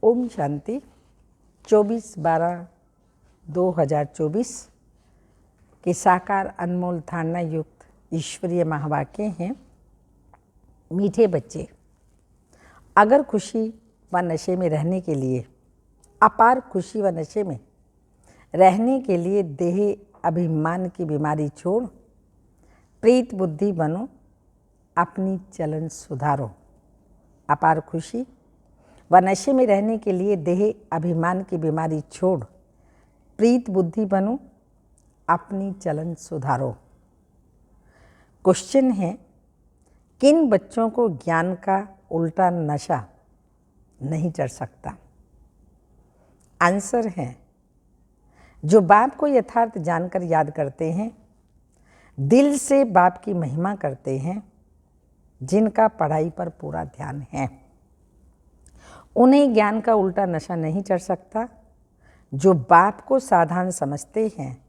ओम शांति। 24/12/2024 के साकार अनमोल धारणा युक्त ईश्वरीय महावाक्य हैं। मीठे बच्चे, अगर खुशी व नशे में रहने के लिए, अपार खुशी व नशे में रहने के लिए देह अभिमान की बीमारी छोड़ प्रीत बुद्धि बनो, अपनी चलन सुधारो। अपार खुशी व नशे में रहने के लिए देह अभिमान की बीमारी छोड़ प्रीत बुद्धि बनो, अपनी चलन सुधारो। क्वेश्चन है, किन बच्चों को ज्ञान का उल्टा नशा नहीं चढ़ सकता? आंसर है, जो बाप को यथार्थ जानकर याद करते हैं, दिल से बाप की महिमा करते हैं, जिनका पढ़ाई पर पूरा ध्यान है, उन्हें ज्ञान का उल्टा नशा नहीं चढ़ सकता। जो बाप को साधारण समझते हैं,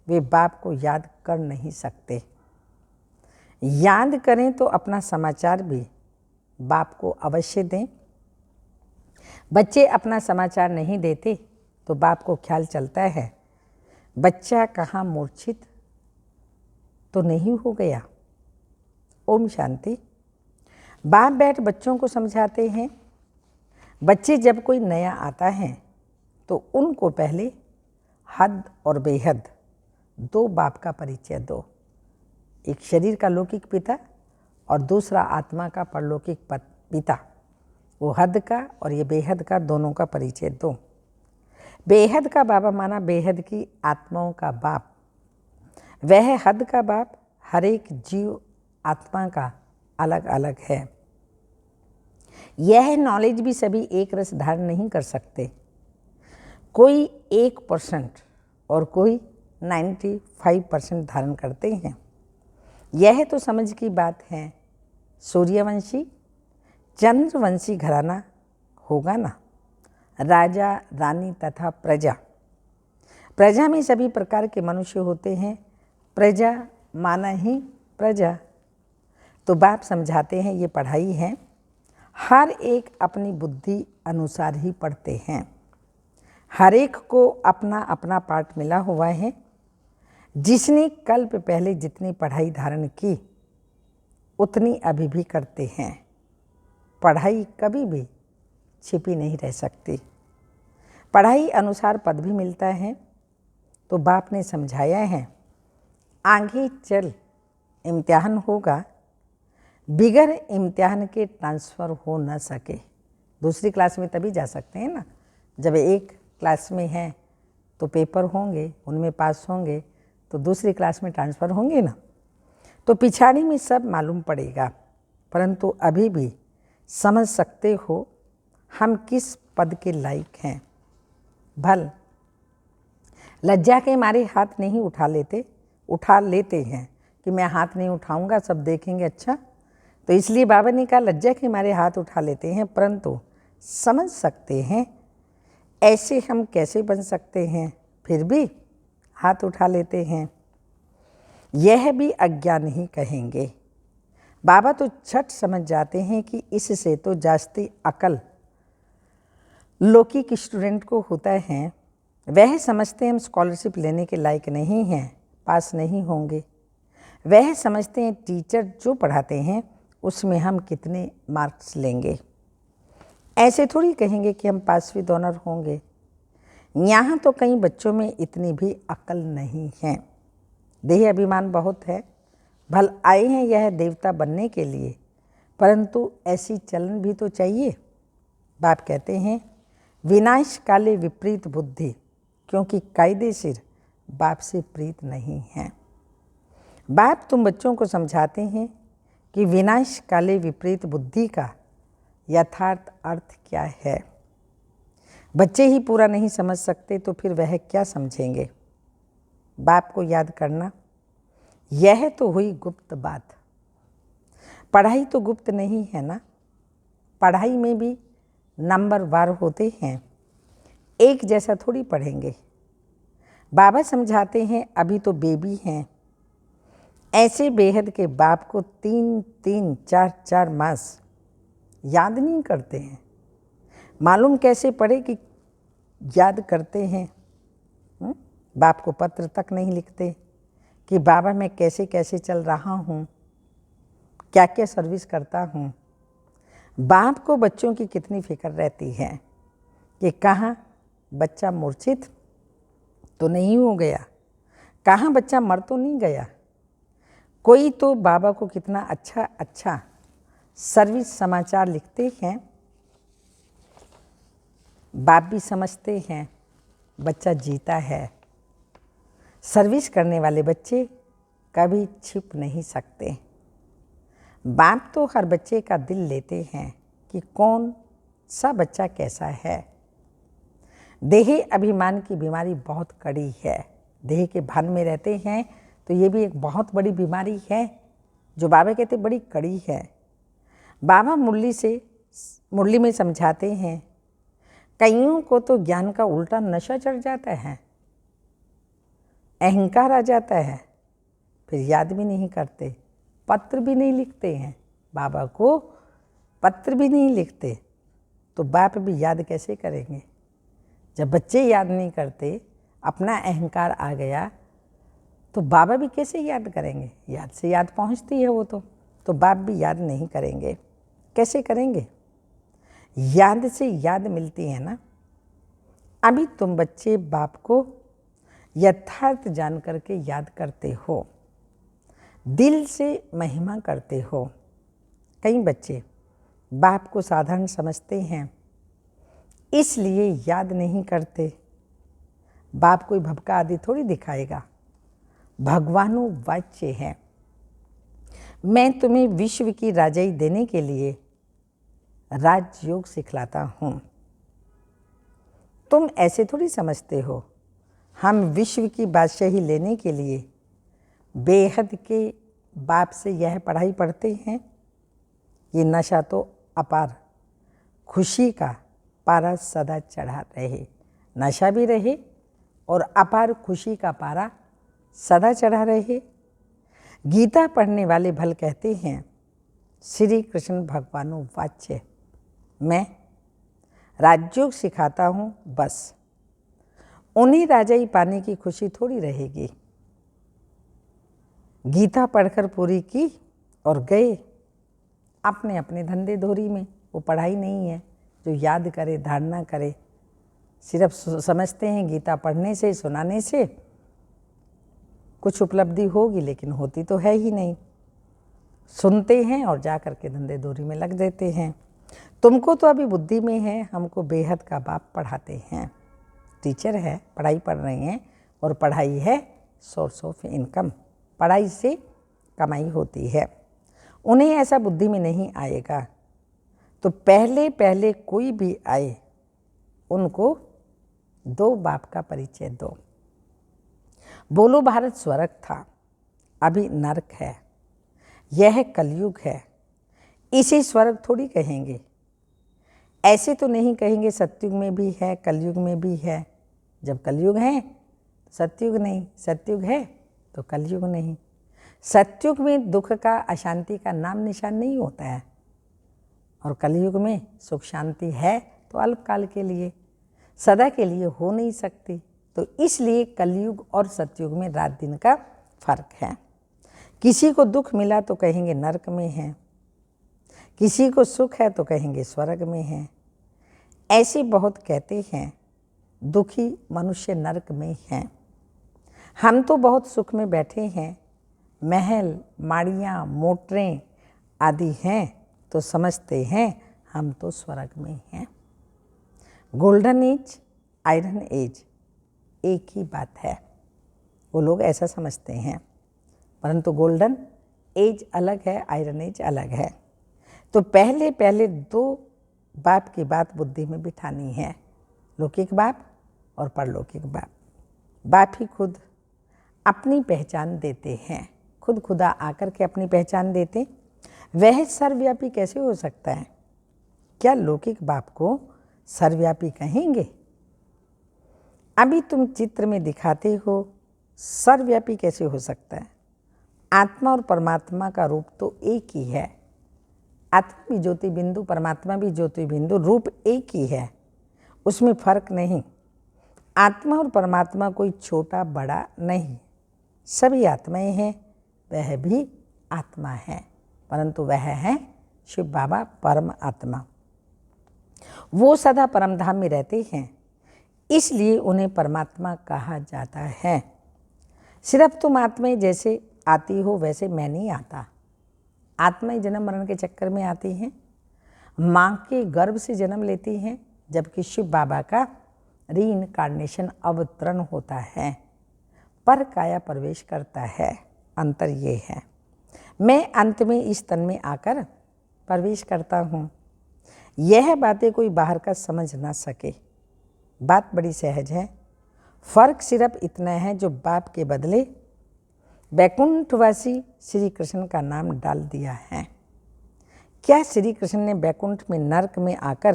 वे बाप को याद कर नहीं सकते। याद करें तो अपना समाचार भी बाप को अवश्य दें। बच्चे अपना समाचार नहीं देते तो बाप को ख्याल चलता है, बच्चा कहाँ मूर्छित तो नहीं हो गया। ओम शांति। बाप बैठ बच्चों को समझाते हैं। बच्चे जब कोई नया आता है तो उनको पहले हद और बेहद दो बाप का परिचय दो। एक शरीर का लौकिक पिता और दूसरा आत्मा का परलौकिक पिता। वो हद का और ये बेहद का दोनों का परिचय दो। बेहद का बाबा माना बेहद की आत्माओं का बाप। वह हद का बाप हर एक जीव आत्मा का अलग अलग है। यह नॉलेज भी सभी एक रस धारण नहीं कर सकते। कोई 1% और कोई 95% धारण करते हैं। यह तो समझ की बात है। सूर्यवंशी चंद्रवंशी घराना होगा ना, राजा रानी तथा प्रजा। प्रजा में सभी प्रकार के मनुष्य होते हैं। प्रजा माना ही प्रजा। तो बाप समझाते हैं, ये पढ़ाई है, हर एक अपनी बुद्धि अनुसार ही पढ़ते हैं। हर एक को अपना अपना पाठ मिला हुआ है। जिसने कल्प पहले जितनी पढ़ाई धारण की, उतनी अभी भी करते हैं। पढ़ाई कभी भी छिपी नहीं रह सकती। पढ़ाई अनुसार पद भी मिलता है। तो बाप ने समझाया है, आगे चल इम्तिहान होगा, बिगर इम्तिहान के ट्रांसफ़र हो न सके। दूसरी क्लास में तभी जा सकते हैं ना, जब एक क्लास में हैं तो पेपर होंगे, उनमें पास होंगे तो दूसरी क्लास में ट्रांसफ़र होंगे ना। तो पिछाड़ी में सब मालूम पड़ेगा, परंतु अभी भी समझ सकते हो हम किस पद के लायक हैं। भल लज्जा के मारे हाथ नहीं उठा लेते हैं कि मैं हाथ नहीं उठाऊंगा, सब देखेंगे। अच्छा, तो इसलिए बाबा ने कहा लज्जा के मारे हाथ उठा लेते हैं, परंतु समझ सकते हैं। ऐसे हम कैसे बन सकते हैं, फिर भी हाथ उठा लेते हैं। यह भी अज्ञान ही कहेंगे। बाबा तो झट समझ जाते हैं कि इससे तो जास्ती अकल लौकिक स्टूडेंट को होता है। वह समझते हैं हम स्कॉलरशिप लेने के लायक नहीं हैं, पास नहीं होंगे। वह समझते हैं टीचर जो पढ़ाते हैं उसमें हम कितने मार्क्स लेंगे। ऐसे थोड़ी कहेंगे कि हम पास विद ऑनर होंगे। यहाँ तो कई बच्चों में इतनी भी अकल नहीं है। देह अभिमान बहुत है। भल आए हैं यह देवता बनने के लिए, परंतु ऐसी चलन भी तो चाहिए। बाप कहते हैं, विनाश काले विपरीत बुद्धि, क्योंकि कायदे सिर बाप से प्रीत नहीं है। बाप तुम बच्चों को समझाते हैं कि विनाश काले विपरीत बुद्धि का यथार्थ अर्थ क्या है। बच्चे ही पूरा नहीं समझ सकते तो फिर वह क्या समझेंगे। बाप को याद करना, यह तो हुई गुप्त बात। पढ़ाई तो गुप्त नहीं है ना। पढ़ाई में भी नंबर वार होते हैं, एक जैसा थोड़ी पढ़ेंगे। बाबा समझाते हैं, अभी तो बेबी हैं। ऐसे बेहद के बाप को 3-3, 4-4 मास याद नहीं करते हैं। मालूम कैसे पड़े कि याद करते हैं? बाप को पत्र तक नहीं लिखते कि बाबा मैं कैसे कैसे चल रहा हूँ, क्या क्या सर्विस करता हूँ। बाप को बच्चों की कितनी फिक्र रहती है कि कहाँ बच्चा मूर्छित तो नहीं हो गया, कहाँ बच्चा मर तो नहीं गया। कोई तो बाबा को कितना अच्छा अच्छा सर्विस समाचार लिखते हैं। बाप भी समझते हैं बच्चा जीता है। सर्विस करने वाले बच्चे कभी छिप नहीं सकते। बाप तो हर बच्चे का दिल लेते हैं कि कौन सा बच्चा कैसा है। देह अभिमान की बीमारी बहुत कड़ी है। देह के भान में रहते हैं तो ये भी एक बहुत बड़ी बीमारी है जो बाबा कहते बड़ी कड़ी है। बाबा मुरली में समझाते हैं, कईयों को तो ज्ञान का उल्टा नशा चढ़ जाता है, अहंकार आ जाता है, फिर याद भी नहीं करते, पत्र भी नहीं लिखते हैं बाबा को, पत्र भी नहीं लिखते तो बाप भी याद कैसे करेंगे। जब बच्चे याद नहीं करते, अपना अहंकार आ गया तो बाबा भी कैसे याद करेंगे। याद से याद पहुंचती है वो तो बाप भी याद नहीं करेंगे। कैसे करेंगे? याद से याद मिलती है ना। अभी तुम बच्चे बाप को यथार्थ जान करके याद करते हो, दिल से महिमा करते हो। कई बच्चे बाप को साधारण समझते हैं इसलिए याद नहीं करते। बाप कोई भपका आदि थोड़ी दिखाएगा, भगवानुवाच्य है। मैं तुम्हें विश्व की राजाई देने के लिए राजयोग सिखलाता हूँ। तुम ऐसे थोड़ी समझते हो हम विश्व की बादशाही लेने के लिए बेहद के बाप से यह पढ़ाई पढ़ते हैं। ये नशा तो अपार खुशी का पारा सदा चढ़ा रहे, नशा भी रहे और अपार खुशी का पारा सदा चढ़ा रहे। गीता पढ़ने वाले भल कहते हैं श्री कृष्ण भगवानुवाच्य, मैं राजयोग सिखाता हूँ, बस उन्हें राजाई पाने की खुशी थोड़ी रहेगी। गीता पढ़कर पूरी की और गए अपने अपने धंधे धोरी में। वो पढ़ाई नहीं है जो याद करे, धारणा करे। सिर्फ समझते हैं गीता पढ़ने से, सुनाने से कुछ उपलब्धि होगी, लेकिन होती तो है ही नहीं। सुनते हैं और जा कर के धंधे धोरी में लग देते हैं। तुमको तो अभी बुद्धि में है, हमको बेहद का बाप पढ़ाते हैं। टीचर है, पढ़ाई पढ़ रहे हैं और पढ़ाई है सोर्स ऑफ इनकम। पढ़ाई से कमाई होती है। उन्हें ऐसा बुद्धि में नहीं आएगा तो पहले पहले कोई भी आए उनको दो बाप का परिचय दो। बोलो भारत स्वर्ग था, अभी नरक है, यह कलयुग है। इसे स्वर्ग थोड़ी कहेंगे। ऐसे तो नहीं कहेंगे सतयुग में भी है, कलयुग में भी है। जब कलयुग है सतयुग नहीं, सतयुग है तो कलयुग नहीं। सतयुग में दुख का, अशांति का नाम निशान नहीं होता है और कलयुग में सुख शांति है तो अल्पकाल के लिए, सदा के लिए हो नहीं सकती। तो इसलिए कलयुग और सतयुग में रात दिन का फर्क है। किसी को दुख मिला तो कहेंगे नरक में है, किसी को सुख है तो कहेंगे स्वर्ग में है। ऐसे बहुत कहते हैं दुखी मनुष्य नरक में हैं। हम तो बहुत सुख में बैठे हैं, महल माड़ियाँ मोटरें आदि हैं तो समझते हैं हम तो स्वर्ग में हैं। गोल्डन एज, आयरन एज एक ही बात है। वो लोग ऐसा समझते हैं, परंतु गोल्डन एज अलग है, आयरन एज अलग है। तो पहले पहले दो बाप की बात बुद्धि में बिठानी है, लौकिक बाप और परलौकिक बाप। बाप ही खुद अपनी पहचान देते हैं, खुद खुदा आकर के अपनी पहचान देते। वह सर्वव्यापी कैसे हो सकता है? क्या लौकिक बाप को सर्वव्यापी कहेंगे? अभी तुम चित्र में दिखाते हो, सर्वव्यापी कैसे हो सकता है? आत्मा और परमात्मा का रूप तो एक ही है। आत्मा भी ज्योति बिंदु, परमात्मा भी ज्योति बिंदु, रूप एक ही है, उसमें फर्क नहीं। आत्मा और परमात्मा कोई छोटा बड़ा नहीं, सभी आत्माएं हैं, वह भी आत्मा है, परंतु वह है शिव बाबा परम आत्मा। वो सदा परमधाम में रहते हैं, इसलिए उन्हें परमात्मा कहा जाता है। सिर्फ तुम आत्माएं जैसे आती हो वैसे मैं नहीं आता। आत्माएं जन्म मरण के चक्कर में आती हैं, माँ के गर्भ से जन्म लेती हैं, जबकि शिव बाबा का रीइनकार्नेशन अवतरण होता है, पर काया प्रवेश करता है। अंतर ये है, मैं अंत में इस तन में आकर प्रवेश करता हूँ। यह बातें कोई बाहर का समझ ना सके, बात बड़ी सहज है। फर्क सिर्फ इतना है, जो बाप के बदले बैकुंठवासी श्री कृष्ण का नाम डाल दिया है। क्या श्री कृष्ण ने बैकुंठ में नरक में आकर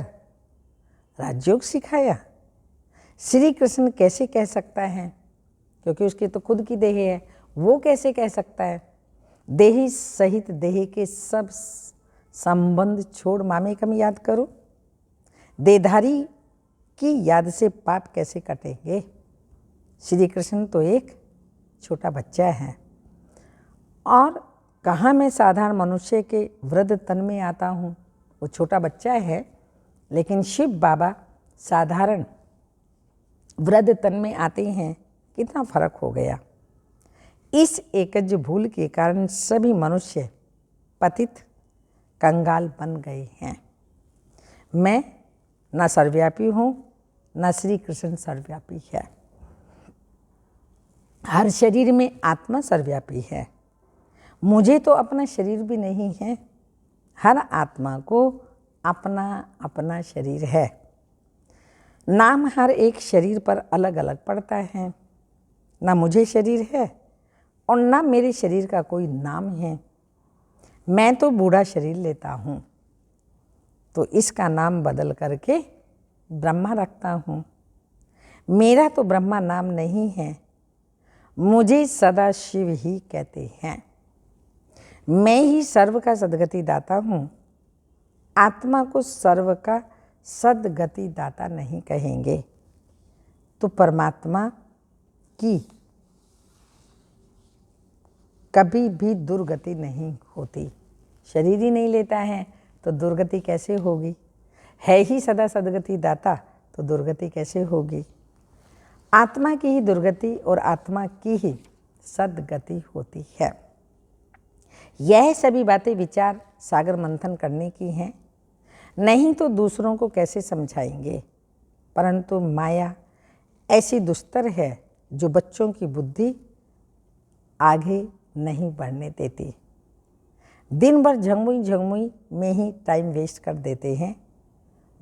राजयोग सिखाया? श्री कृष्ण कैसे कह सकता है, क्योंकि उसकी तो खुद की देह है, वो कैसे कह सकता है? देही सहित देह के सब संबंध छोड़ मामे कम याद करो। देहधारी की याद से पाप कैसे कटेंगे? श्री कृष्ण तो एक छोटा बच्चा है, और कहाँ मैं साधारण मनुष्य के वृद्ध तन में आता हूँ, वो छोटा बच्चा है, लेकिन शिव बाबा साधारण वृद्ध तन में आते हैं। कितना फर्क हो गया। इस एकज भूल के कारण सभी मनुष्य पतित कंगाल बन गए हैं। मैं न सर्वव्यापी हूँ, न श्री कृष्ण सर्वव्यापी है। हर शरीर में आत्मा सर्वव्यापी है। मुझे तो अपना शरीर भी नहीं है। हर आत्मा को अपना अपना शरीर है। नाम हर एक शरीर पर अलग अलग पड़ता है। ना मुझे शरीर है और ना मेरे शरीर का कोई नाम है। मैं तो बूढ़ा शरीर लेता हूँ, तो इसका नाम बदल करके ब्रह्मा रखता हूँ। मेरा तो ब्रह्मा नाम नहीं है, मुझे सदा शिव ही कहते हैं। मैं ही सर्व का सद्गति दाता हूँ। आत्मा को सर्व का सद्गति दाता नहीं कहेंगे, तो परमात्मा की कभी भी दुर्गति नहीं होती। शरीर ही नहीं लेता है तो दुर्गति कैसे होगी? है ही सदा सद्गति दाता, तो दुर्गति कैसे होगी? आत्मा की ही दुर्गति और आत्मा की ही सद्गति होती है। यह सभी बातें विचार सागर मंथन करने की हैं, नहीं तो दूसरों को कैसे समझाएंगे। परंतु माया ऐसी दुस्तर है जो बच्चों की बुद्धि आगे नहीं बढ़ने देती। दिन भर झंगमुई झंगमुई में ही टाइम वेस्ट कर देते हैं।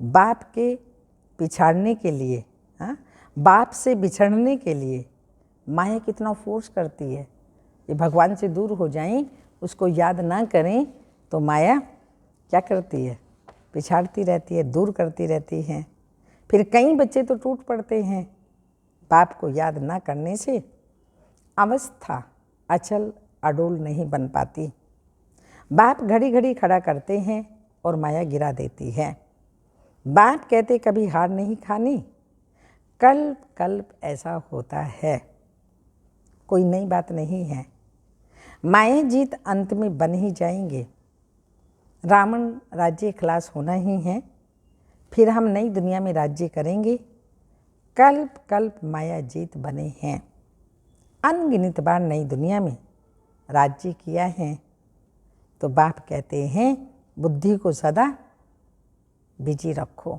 बाप के पिछाड़ने के लिए, बाप से बिछड़ने के लिए माया कितना फोर्स करती है। ये भगवान से दूर हो जाएं, उसको याद ना करें, तो माया क्या करती है? पिछाड़ती रहती है, दूर करती रहती है। फिर कई बच्चे तो टूट पड़ते हैं। बाप को याद ना करने से अवस्था अचल अडोल नहीं बन पाती। बाप घड़ी घड़ी खड़ा करते हैं और माया गिरा देती है। बाप कहते कभी हार नहीं खानी, कल्प कल्प ऐसा होता है। कोई नई बात नहीं है। माया जीत अंत में बन ही जाएंगे। रावण राज्य खलास होना ही है, फिर हम नई दुनिया में राज्य करेंगे। कल्प कल्प माया जीत बने हैं। अनगिनत बार नई दुनिया में राज्य किया है। तो बाप कहते हैं बुद्धि को सदा बिजी रखो,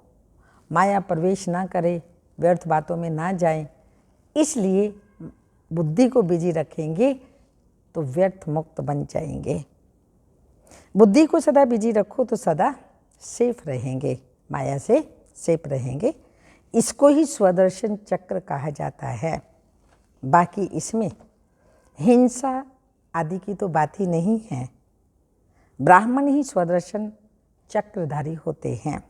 माया प्रवेश ना करे, व्यर्थ बातों में ना जाए। इसलिए बुद्धि को बिजी रखेंगे तो व्यर्थ मुक्त बन जाएंगे। बुद्धि को सदा बिजी रखो तो सदा सेफ रहेंगे, माया से सेफ रहेंगे। इसको ही स्वदर्शन चक्र कहा जाता है। बाकी इसमें हिंसा आदि की तो बात ही नहीं है। ब्राह्मण ही स्वदर्शन चक्रधारी होते हैं।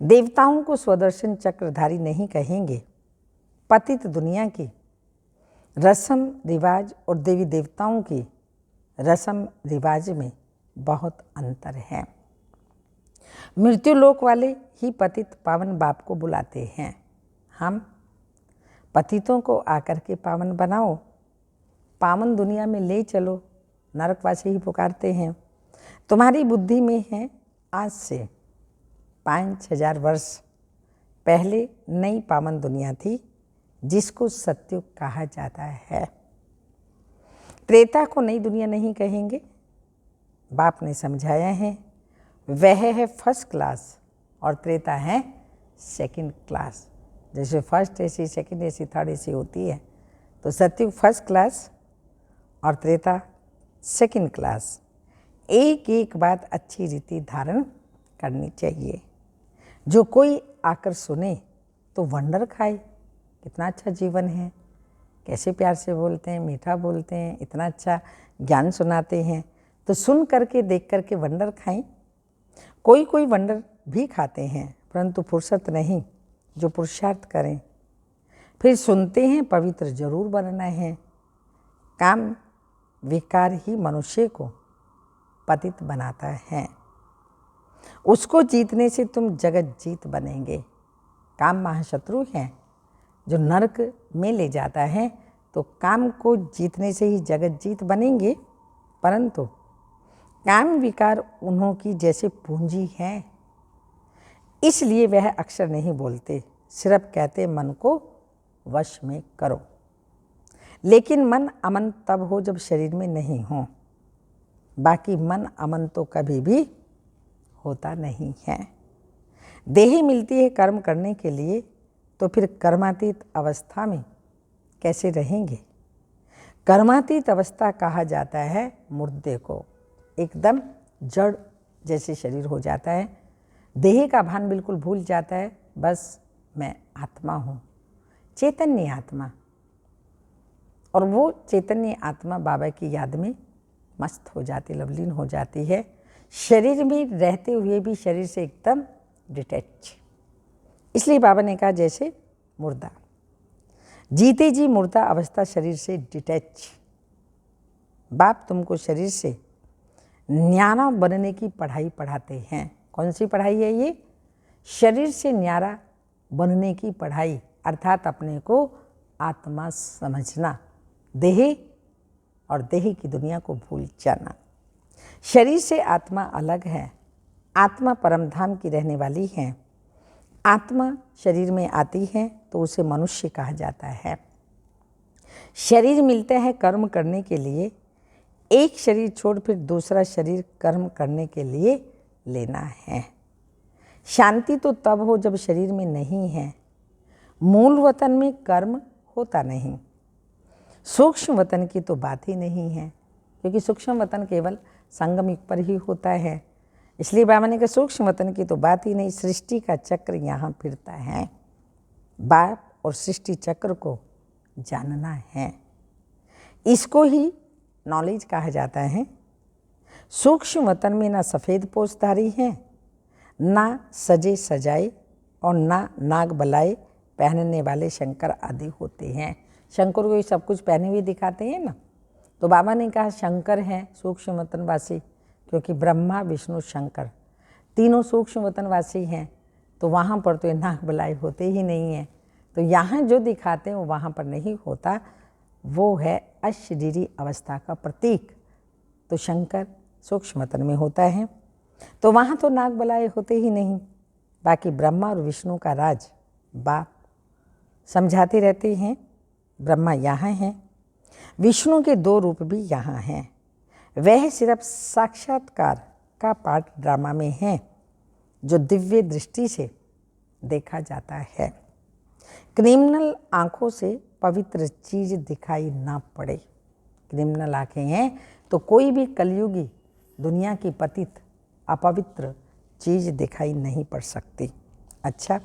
देवताओं को स्वदर्शन चक्रधारी नहीं कहेंगे। पतित दुनिया की रस्म रिवाज और देवी देवताओं की रस्म रिवाज में बहुत अंतर है। मृत्युलोक वाले ही पतित पावन बाप को बुलाते हैं। हम पतितों को आकर के पावन बनाओ, पावन दुनिया में ले चलो, नरकवासी ही पुकारते हैं। तुम्हारी बुद्धि में है आज से 5000 वर्ष पहले नई पावन दुनिया थी जिसको सत्युग कहा जाता है। त्रेता को नई दुनिया नहीं कहेंगे, बाप ने समझाया है। वह है फर्स्ट क्लास और त्रेता है सेकंड क्लास। जैसे first AC, second AC, third AC होती है, तो सत्युग फर्स्ट क्लास और त्रेता सेकंड क्लास। एक एक बात अच्छी रीति धारण करनी चाहिए। जो कोई आकर सुने तो वंडर खाए, कितना अच्छा जीवन है, कैसे प्यार से बोलते हैं, मीठा बोलते हैं, इतना अच्छा ज्ञान सुनाते हैं, तो सुन करके देख करके वंडर खाएं। कोई कोई वंडर भी खाते हैं, परंतु फुर्सत नहीं जो पुरुषार्थ करें। फिर सुनते हैं पवित्र जरूर बनना है। काम विकार ही मनुष्य को पतित बनाता है। उसको जीतने से तुम जगत जीत बनेंगे। काम महाशत्रु है जो नरक में ले जाता है, तो काम को जीतने से ही जगत जीत बनेंगे, परंतु काम विकार उन्हों की जैसे पूंजी है, इसलिए वह अक्षर नहीं बोलते, सिर्फ कहते मन को वश में करो। लेकिन मन अमन तब हो जब शरीर में नहीं हो, बाकी मन अमन तो कभी भी होता नहीं है। देह मिलती है कर्म करने के लिए, तो फिर कर्मातीत अवस्था में कैसे रहेंगे। कर्मातीत अवस्था कहा जाता है मुर्दे को, एकदम जड़ जैसे शरीर हो जाता है, देह का भान बिल्कुल भूल जाता है, बस मैं आत्मा हूँ, चैतन्य आत्मा। और वो चैतन्य आत्मा बाबा की याद में मस्त हो जाती, लवलीन हो जाती है, शरीर में रहते हुए भी शरीर से एकदम डिटैच। इसलिए बाबा ने कहा जैसे मुर्दा, जीते जी मुर्दा अवस्था शरीर से डिटैच। बाप तुमको शरीर से न्यारा बनने की पढ़ाई पढ़ाते हैं। कौन सी पढ़ाई है ये? शरीर से न्यारा बनने की पढ़ाई, अर्थात अपने को आत्मा समझना, देह और देह की दुनिया को भूल जाना। शरीर से आत्मा अलग है। आत्मा परमधाम की रहने वाली है। आत्मा शरीर में आती है तो उसे मनुष्य कहा जाता है। शरीर मिलते हैं कर्म करने के लिए, एक शरीर छोड़ फिर दूसरा शरीर कर्म करने के लिए लेना है। शांति तो तब हो जब शरीर में नहीं है। मूल वतन में कर्म होता नहीं। सूक्ष्म वतन की तो बात ही नहीं है, क्योंकि सूक्ष्म वतन केवल संगम युग पर ही होता है। इसलिए बाबा ने कहा सूक्ष्म वतन की तो बात ही नहीं। सृष्टि का चक्र यहाँ फिरता है। बाप और सृष्टि चक्र को जानना है, इसको ही नॉलेज कहा जाता है। सूक्ष्म वतन में ना सफ़ेद पोषधारी हैं, ना सजे सजाए और ना नाग बलाए पहनने वाले शंकर आदि होते हैं। शंकर को ये सब कुछ पहने हुए दिखाते हैं ना, तो बाबा ने कहा शंकर हैं सूक्ष्म वतनवासी, क्योंकि ब्रह्मा विष्णु शंकर तीनों सूक्ष्म वतनवासी हैं। तो वहाँ पर तो ये नाग बलाए होते ही नहीं हैं। तो यहाँ जो दिखाते हैं वो वहाँ पर नहीं होता, वो है अशरीरी अवस्था का प्रतीक। तो शंकर सूक्ष्म वतन में होता है, तो वहाँ तो नाग बलाए होते ही नहीं। बाकी ब्रह्मा और विष्णु का राज बाप समझाते रहते हैं। ब्रह्मा यहाँ हैं, विष्णु के 2 रूप भी यहाँ हैं। वह सिर्फ साक्षात्कार का पार्ट ड्रामा में है, जो दिव्य दृष्टि से देखा जाता है। क्रिमिनल आँखों से पवित्र चीज़ दिखाई ना पड़े। क्रिमिनल आँखें हैं तो कोई भी कलयुगी दुनिया की पतित अपवित्र चीज़ दिखाई नहीं पड़ सकती। अच्छा,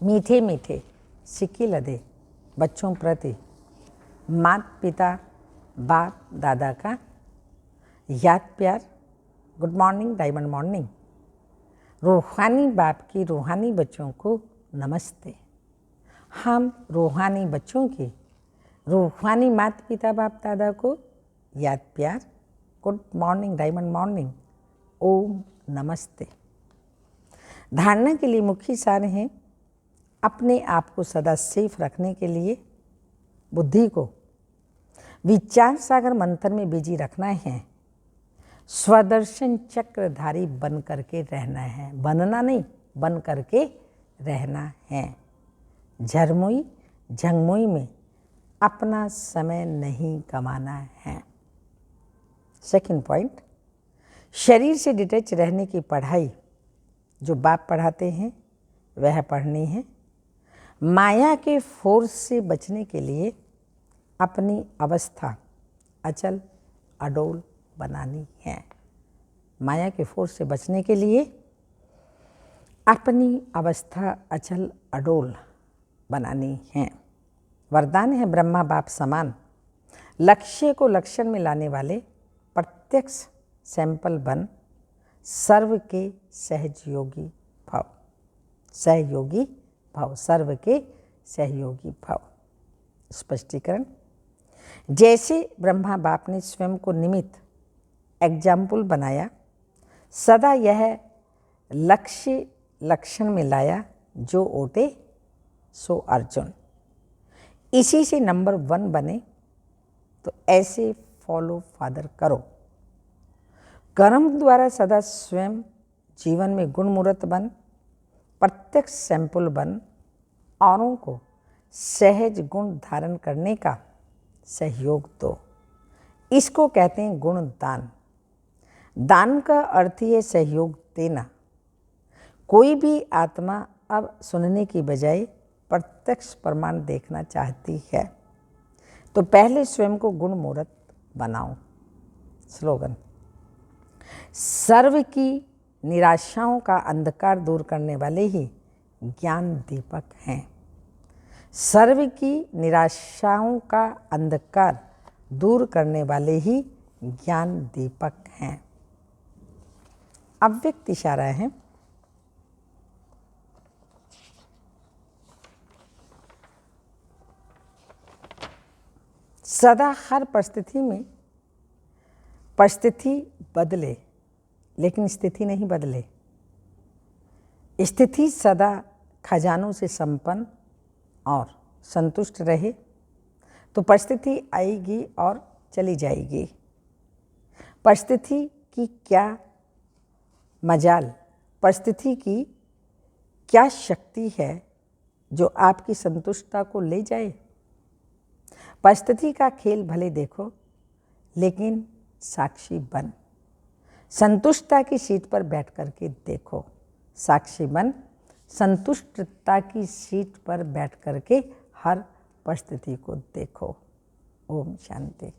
मीठे मीठे सिक्के लदे बच्चों प्रति माता पिता बाप दादा का याद प्यार। Good morning, diamond morning. रूहानी बाप की रूहानी बच्चों को नमस्ते। हम रूहानी बच्चों की रूहानी माता पिता बाप दादा को याद प्यार। गुड मॉर्निंग डायमंड मॉर्निंग, ओम नमस्ते। धारणा के लिए मुख्य सार हैं अपने आप को सदा सेफ रखने के लिए बुद्धि को विचार सागर मंथन में बिजी रखना है, स्वदर्शन चक्रधारी बन करके रहना है, बनना नहीं बन करके रहना है। झरमुई झंगमुई में अपना समय नहीं गंवाना है। सेकंड पॉइंट, शरीर से डिटैच रहने की पढ़ाई जो बाप पढ़ाते हैं वह पढ़नी है। माया के फोर्स से बचने के लिए अपनी अवस्था अचल अडोल बनानी है। माया के फोर्स से बचने के लिए अपनी अवस्था अचल अडोल बनानी है। वरदान है ब्रह्मा बाप समान, लक्ष्य को लक्षण में लाने वाले प्रत्यक्ष सैंपल बन सर्व के सहयोगी भव। सहयोगी भव, सर्व के सहयोगी भव। स्पष्टीकरण, जैसे ब्रह्मा बाप ने स्वयं को निमित्त एग्जाम्पल बनाया, सदा यह लक्ष्य लक्षण में लाया, जो ओटे सो अर्जुन। इसी से नंबर 1 बने, तो ऐसे फॉलो फादर करो। कर्म द्वारा सदा स्वयं जीवन में गुण मूर्त बन, प्रत्यक्ष सैंपल बन, औरों को सहज गुण धारण करने का सहयोग दो। इसको कहते हैं गुण दान। दान का अर्थ है सहयोग देना। कोई भी आत्मा अब सुनने की बजाय प्रत्यक्ष प्रमाण देखना चाहती है, तो पहले स्वयं को गुण मूर्त बनाओ। स्लोगन, सर्व की निराशाओं का अंधकार दूर करने वाले ही ज्ञान दीपक हैं। सर्व की निराशाओं का अंधकार दूर करने वाले ही ज्ञान दीपक हैं। अव्यक्त इशारा है। सदा हर परिस्थिति बदले, लेकिन स्थिति नहीं बदले। स्थिति सदा खजानों से संपन्न और संतुष्ट रहे, तो परिस्थिति आएगी और चली जाएगी। परिस्थिति की क्या मजाल, परिस्थिति की क्या शक्ति है जो आपकी संतुष्टता को ले जाए। परिस्थिति का खेल भले देखो, लेकिन साक्षी बन। संतुष्टता की सीट पर बैठ करके देखो, साक्षी बन। संतुष्टता की सीट पर बैठ करके हर परिस्थिति को देखो। ओम शांति।